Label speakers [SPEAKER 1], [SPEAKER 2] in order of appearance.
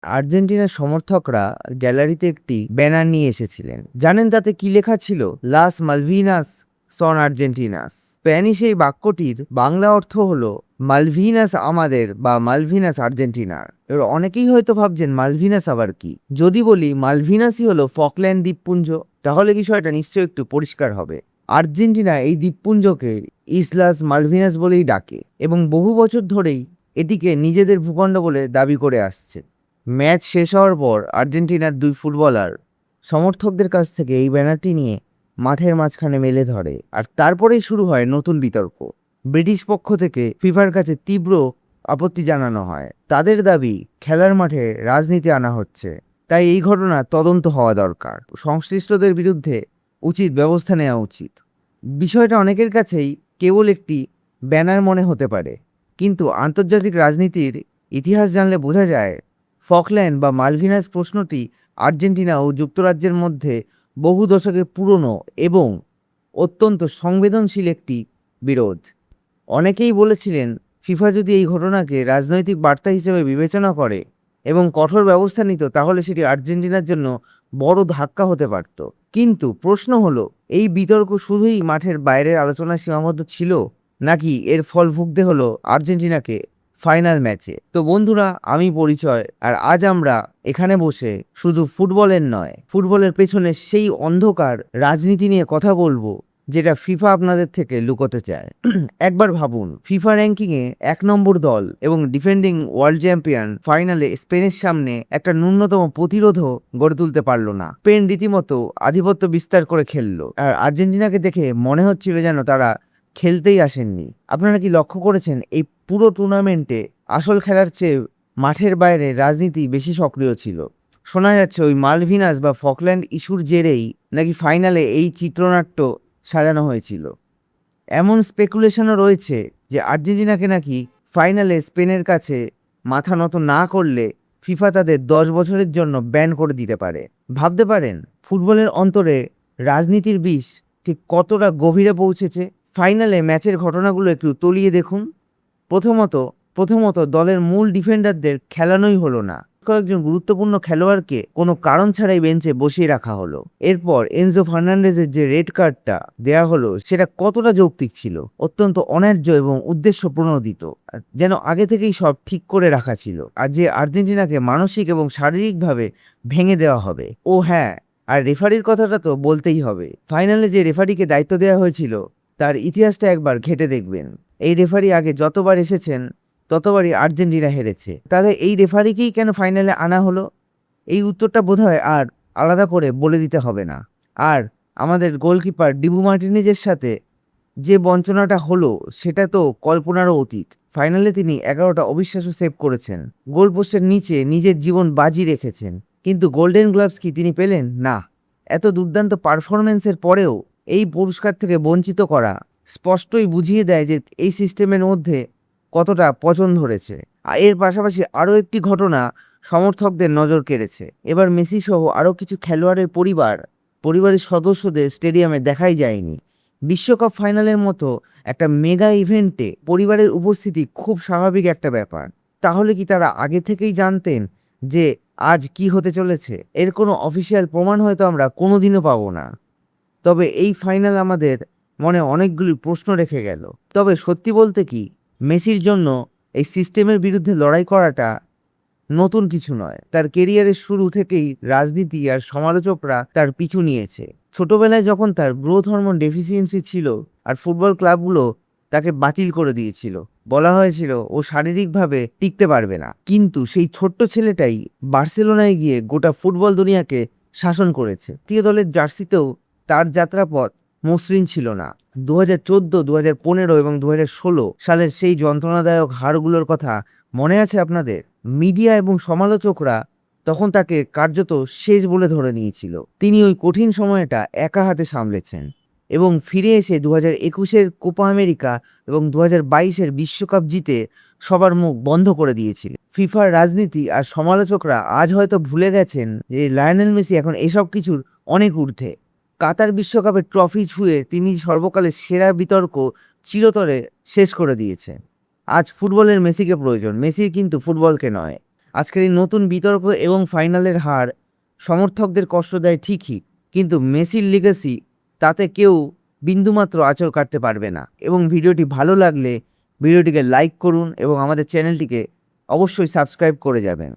[SPEAKER 1] আর্জেন্টিনার সমর্থকরা গ্যালারিতে একটি ব্যানার নিয়ে এসেছিলেন। জানেন তাতে কি লেখা ছিল? লাস মালভিনাস সন আর্জেন্টিনাস। স্প্যানিশ এই বাক্যটির বাংলা অর্থ হলো মালভিনাস আমাদের বা মালভিনাস আর্জেন্টিনার। এবার অনেকেই হয়তো ভাবছেন মালভিনাস আবার কি। যদি বলি মালভিনাসই হলো ফকল্যান্ড দ্বীপপুঞ্জ, তাহলে বিষয়টা নিশ্চয়ই একটু পরিষ্কার হবে। আর্জেন্টিনা এই দ্বীপপুঞ্জকে ইসলাস মালভিনাস বলেই ডাকে এবং বহু বছর ধরেই এটিকে নিজেদের ভূখণ্ড বলে দাবি করে আসছে। ম্যাচ শেষ হওয়ার পর আর্জেন্টিনার দুই ফুটবলার সমর্থকদের কাছ থেকে এই ব্যানারটি নিয়ে মাঠের মাঝখানে মেলে ধরে, আর তারপরেই শুরু হয় নতুন বিতর্ক। ব্রিটিশ পক্ষ থেকে ফিফার কাছে তীব্র আপত্তি জানানো হয়। তাদের দাবি, খেলার মাঠে রাজনীতি আনা হচ্ছে, তাই এই ঘটনা তদন্ত হওয়া দরকার। সংশ্লিষ্টদের বিরুদ্ধে উচিত ব্যবস্থা নেওয়া উচিত। বিষয়টা অনেকের কাছেই কেবল একটি ব্যানার মনে হতে পারে, কিন্তু আন্তর্জাতিক রাজনীতির ইতিহাস জানলে বোঝা যায় ফকল্যান্ড বা মালভিনাস প্রশ্নটি আর্জেন্টিনা ও যুক্তরাজ্যের মধ্যে বহু দশকের পুরনো এবং অত্যন্ত সংবেদনশীল একটি বিরোধ। অনেকেই বলেছিলেন ফিফা যদি এই ঘটনাকে রাজনৈতিক বার্তা হিসেবে বিবেচনা করে এবং কঠোর ব্যবস্থা নিত, তাহলে সেটি আর্জেন্টিনার জন্য বড় ধাক্কা হতে পারত। কিন্তু প্রশ্ন হলো, এই বিতর্ক শুধুই মাঠের বাইরের আলোচনায় সীমাবদ্ধ ছিল, নাকি এর ফল ভুগতে হলো আর্জেন্টিনাকে ফাইনাল ম্যাচে? তো বন্ধুরা, আমি পরিচয়, আর আজ আমরা এখানে বসে শুধু ফুটবলের নয়, ফুটবলের পেছনে সেই অন্ধকার রাজনীতি নিয়ে কথা বলবো যেটা ফিফা আপনাদের থেকে লুকোতে চায়। একবার ভাবুন, ফিফা র্যাঙ্কিংয়ে 1 নম্বর দল এবং ডিফেন্ডিং ওয়ার্ল্ড চ্যাম্পিয়ন ফাইনালে স্পেনের সামনে একটা ন্যূনতম প্রতিরোধও গড়ে তুলতে পারলো না। স্পেন রীতিমতো আধিপত্য বিস্তার করে খেললো, আর আর্জেন্টিনাকে দেখে মনে হচ্ছিল যেন তারা খেলতেই আসেননি। আপনারা কি লক্ষ্য করেছেন, এই পুরো টুর্নামেন্টে আসল খেলার চেয়ে মাঠের বাইরে রাজনীতি বেশি সক্রিয় ছিল? শোনা যাচ্ছে ওই মালভিনাস বা ফকল্যান্ড ইস্যুর জেরেই নাকি ফাইনালে এই চিত্রনাট্য সাজানো হয়েছিল। এমন স্পেকুলেশনও রয়েছে যে আর্জেন্টিনাকে নাকি ফাইনালে স্পেনের কাছে মাথা নত না করলে ফিফা তাদের 10 বছরের জন্য ব্যান করে দিতে পারে। ভাবতে পারেন ফুটবলের অন্তরে রাজনীতির বিষ ঠিক কতটা গভীরে পৌঁছেছে। ফাইনালে ম্যাচের ঘটনাগুলো একটু তলিয়ে দেখুন। প্রথমত দলের মূল ডিফেন্ডারদের খেলানোই হলো না। কয়েকজন গুরুত্বপূর্ণ খেলোয়াড়কে কোনো কারণ ছাড়াই বেঞ্চে বসিয়ে রাখা হলো। এরপর এনজো ফার্নান্ডেজের যে রেড কার্ডটা দেয়া হলো, সেটা কতটা যৌক্তিক ছিল? অত্যন্ত অন্যায্য এবং উদ্দেশ্য প্রণোদিত, যেন আগে থেকেই সব ঠিক করে রাখা ছিল, আর যে আর্জেন্টিনাকে মানসিক এবং শারীরিকভাবে ভেঙে দেওয়া হবে। ও হ্যাঁ, আর রেফারির কথাটা তো বলতেই হবে। ফাইনালে যে রেফারিকে দায়িত্ব দেওয়া হয়েছিল, তার ইতিহাসটা একবার ঘেঁটে দেখবেন। এই রেফারি আগে যতবার এসেছেন ততবারই আর্জেন্টিনা হেরেছে। তাহলে এই রেফারিকেই কেন ফাইনালে আনা হলো? এই উত্তরটা বোধহয় আর আলাদা করে বলে দিতে হবে না। আর আমাদের গোলকিপার ডিবু মার্টিনেজের সাথে যে বঞ্চনাটা হলো, সেটা তো কল্পনারও অতীত। ফাইনালে তিনি 11টা অবিশ্বাস্য সেভ করেছেন, গোলপোস্টের নিচে নিজের জীবন বাজি রেখেছেন, কিন্তু গোল্ডেন গ্লাভস কি তিনি পেলেন? না। এত দুর্দান্ত পারফরমেন্সের পরেও এই পুরস্কার থেকে বঞ্চিত করা স্পষ্টই বুঝিয়ে দেয় যে এই সিস্টেমের মধ্যে কতটা পচন ধরেছে। আর এর পাশাপাশি আরও একটি ঘটনা সমর্থকদের নজর কেড়েছে। এবার মেসি সহ আরও কিছু খেলোয়াড়ের পরিবারের সদস্যদের স্টেডিয়ামে দেখাই যায়নি। বিশ্বকাপ ফাইনালের মতো একটা মেগা ইভেন্টে পরিবারের উপস্থিতি খুব স্বাভাবিক একটা ব্যাপার। তাহলে কি তারা আগে থেকেই জানতেন যে আজ কি হতে চলেছে? এর কোনো অফিসিয়াল প্রমাণ হয়তো আমরা কোনোদিনও পাবো না, তবে এই ফাইনাল আমাদের মনে অনেকগুলি প্রশ্ন রেখে গেল। তবে সত্যি বলতে কি, মেসির জন্য এই সিস্টেমের বিরুদ্ধে লড়াই করাটা নতুন কিছু নয়। তার কেরিয়ারের শুরু থেকেই রাজনীতি আর সমালোচকরা তার পিছু নিয়েছে। ছোটবেলায় যখন তার গ্রোথ হরমোন ডেফিসিয়েন্সি ছিল আর ফুটবল ক্লাবগুলো তাকে বাতিল করে দিয়েছিল, বলা হয়েছিল ও শারীরিকভাবে টিকতে পারবে না, কিন্তু সেই ছোট্ট ছেলেটাই বার্সেলোনায় গিয়ে গোটা ফুটবল দুনিয়াকে শাসন করেছে। জাতীয় দলের জার্সিতেও তার যাত্রাপথ মসৃণ ছিল না। 2014, 2015 এবং 2016 সালের সেই যন্ত্রণাদায়ক হারগুলোর কথা মনে আছে আপনাদের? মিডিয়া এবং সমালোচকরা তখন তাকে কার্যত শেষ বলে ধরে নিয়েছিল। তিনি ওই কঠিন সময়টা একা হাতে সামলেছেন এবং ফিরে এসে 2021-এর কোপা আমেরিকা এবং 2022-এর বিশ্বকাপ জিতে সবার মুখ বন্ধ করে দিয়েছিল। ফিফার রাজনীতি আর সমালোচকরা আজ হয়তো ভুলে গেছেন যে লায়নেল মেসি এখন এসব কিছুর অনেক ঊর্ধ্বে। কাতার বিশ্বকাপের ট্রফি ছুঁয়ে তিনি সর্বকালের সেরা বিতর্ক চিরতরে শেষ করে দিয়েছেন। আজ ফুটবলের মেসিকে প্রয়োজন, মেসির কিন্তু ফুটবলকে নয়। আজকের এই নতুন বিতর্ক এবং ফাইনালের হার সমর্থকদের কষ্ট দেয় ঠিকই, কিন্তু মেসির লিগেসি তাতে কেউ বিন্দুমাত্র আঁচড় কাটতে পারবে না। এবং ভিডিওটি ভালো লাগলে ভিডিওটিকে লাইক করুন এবং আমাদের চ্যানেলটিকে অবশ্যই সাবস্ক্রাইব করে যাবেন।